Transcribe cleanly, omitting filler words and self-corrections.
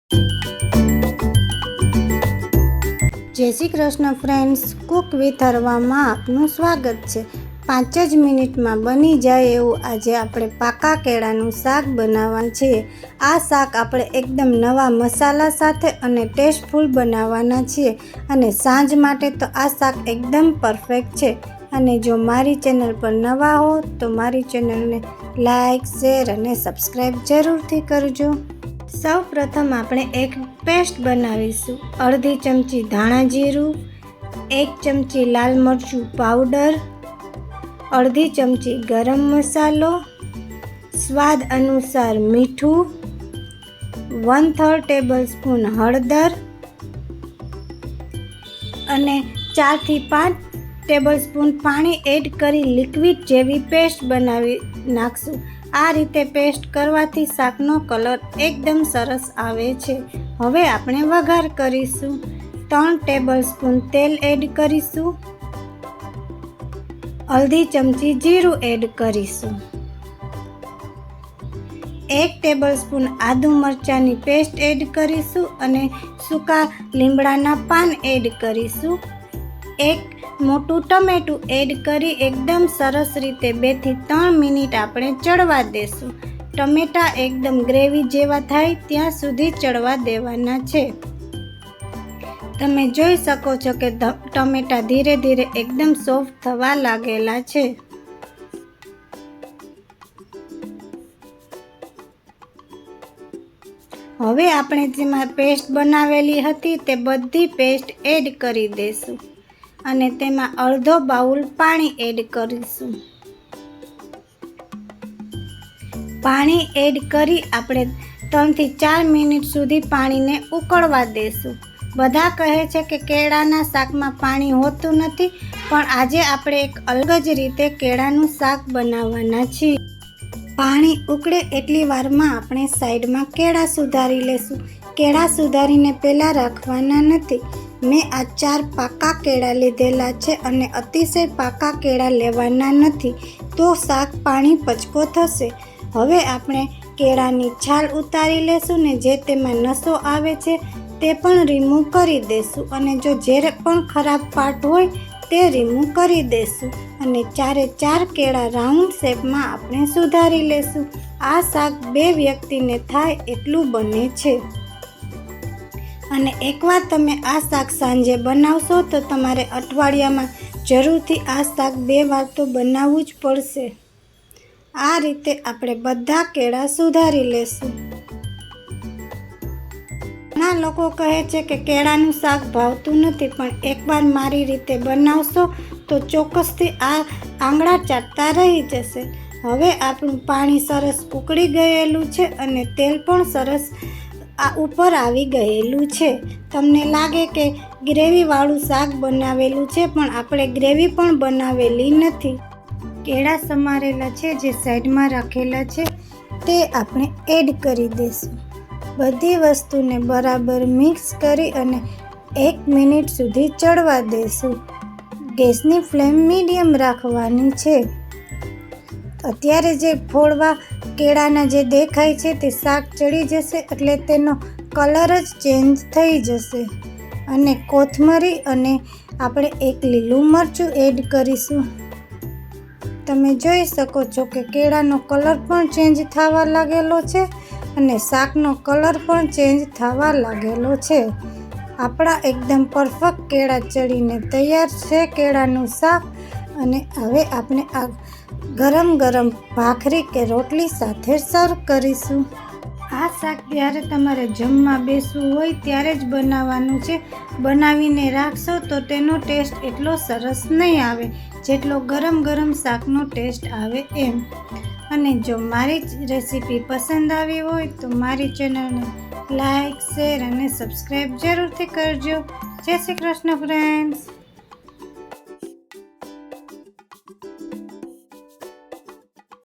જય Shri Krishna friends, cook with હરવામાં આપનું સ્વાગત છે। 5 જ મિનિટમાં બની જાય એવું આજે આપણે પાકા કેળાનું શાક બનાવવાનું છે। આ શાક આપણે એકદમ નવા મસાલા સાથે અને ટેસ્ટફુલ બનાવવાના છીએ અને સાંજ માટે તો આ શાક એકદમ પરફેક્ટ છે। અને જો મારી ચેનલ પર નવા હો તો મારી ચેનલને લાઈક, શેર અને સબસ્ક્રાઈબ જરૂરથી કરજો। સૌ પ્રથમ આપણે એક પેસ્ટ બનાવીશું। અડધી ચમચી ધાણા જીરું, 1 ચમચી લાલ મરચું પાવડર, અડધી ચમચી ગરમ મસાલો, સ્વાદ અનુસાર મીઠું, 1/3 ટેબલસ્પૂન હળદર અને 4 થી 5 ટેબલસ્પૂન પાણી એડ કરી લિક્વિડ જેવી પેસ્ટ બનાવી નાખશું। આ રીતે પેસ્ટ કરવાથી શાકનો કલર એકદમ સરસ આવે છે। હવે આપણે વઘાર કરીશું। 3 ટેબલસ્પૂન તેલ એડ કરીશું, અડધી ચમચી જીરું એડ કરીશું, 1 ટેબલસ્પૂન આદુ મરચાંની પેસ્ટ એડ કરીશું અને સૂકા લીમડાના પાન એડ કરીશું। 1 મોટું ટમેટું એડ કરી એકદમ સરસ રીતે 2 થી 3 મિનિટ આપણે ચડવા દેશું। ટમેટા એકદમ ગ્રેવી જેવા થાય ત્યાં સુધી ચડવા દેવાના છે। તમે જોઈ શકો છો કે ટમેટા ધીરે ધીરે એકદમ સોફ્ટ થવા લાગેલા છે। હવે આપણે જેમાં પેસ્ટ બનાવેલી હતી તે બધી પેસ્ટ એડ કરી દઈશું અને તેમાં અડધો બાઉલ પાણી એડ કરીશું। પાણી એડ કરી આપણે 3 થી 4 મિનિટ સુધી પાણીને ઉકળવા દેશું। બધા કહે છે કે કેળાના શાકમાં પાણી હોતું નથી, પણ આજે આપણે એક અલગ જ રીતે કેળાનું શાક બનાવવાના છીએ। પાણી ઉકળે એટલી વારમાં આપણે સાઈડમાં કેળા સુધારી લેશું। કેળા સુધારીને પહેલાં રાખવાના નથી। મેં આ 4 પાકા કેળા લીધેલા છે અને અતિશય પાકા કેળા લેવાના નથી, તો શાક પાણી પચકો થશે। હવે આપણે કેળાની છાલ ઉતારી લેશું ને જે તેમાં નસો આવે છે તે પણ રિમૂવ કરી દેશું અને જો જે પણ ખરાબ પાર્ટ હોય તે રિમૂવ કરી દેશું અને 4 કેળા રાઉન્ડ શેપમાં આપણે સુધારી લેશું। આ શાક 2 વ્યક્તિને થાય એટલું બને છે અને એકવાર તમે આ શાક સાંજે બનાવશો તો તમારે અઠવાડિયામાં જરૂરથી આ શાક 2 વાર તો બનાવવું જ પડશે। આ રીતે આપણે બધા કેળા સુધારી લેશું। ઘણા લોકો કહે છે કે કેળાનું શાક ભાવતું નથી, પણ એકવાર મારી રીતે બનાવશો તો ચોક્કસથી આ આંગળા ચાટતા રહી જશે। હવે આપણું પાણી સરસ ઉકળી ગયેલું છે અને તેલ પણ સરસ ઉપર આવી ગયેલું છે। તમને લાગે કે ગ્રેવીવાળું શાક બનાવેલું છે, પણ આપણે ગ્રેવી પણ બનાવેલી નથી। કેળા સમારેલા છે જે સાઈડમાં રાખેલા છે તે આપણે એડ કરી દઈશું। બધી વસ્તુને બરાબર મિક્સ કરી અને 1 મિનિટ સુધી ચડવા દઈશું। ગેસની ફ્લેમ મીડિયમ રાખવાની છે। અત્યારે જે ફોડવા કેળાના જે દેખાય છે તે શાક ચડી જશે એટલે તેનો કલર જ ચેન્જ થઈ જશે અને કોથમરી અને આપણે 1 લીલું મરચું એડ કરીશું। તમે જોઈ શકો છો કે કેળાનો કલર પણ ચેન્જ થવા લાગેલો છે અને શાકનો કલર પણ ચેન્જ થવા લાગેલો છે। આપણા એકદમ પરફેક્ટ કેળા ચડીને તૈયાર છે કેળાનું શાક અને હવે આપણે આ ગરમ ગરમ ભાખરી કે રોટલી સાથે સર્વ કરીશું। આ શાક જ્યારે તમારે જમવા બેસવું હોય ત્યારે જ બનાવવાનું છે। બનાવીને રાખશો તો તેનો ટેસ્ટ એટલો સરસ નહીં આવે જેટલો ગરમ ગરમ શાકનો ટેસ્ટ આવે એમ। અને જો મારી રેસીપી પસંદ આવી હોય તો મારી ચેનલને લાઈક, શેર અને સબસ્ક્રાઈબ જરૂરથી કરજો। જય શ્રી કૃષ્ણ ફ્રેન્ડ્સ।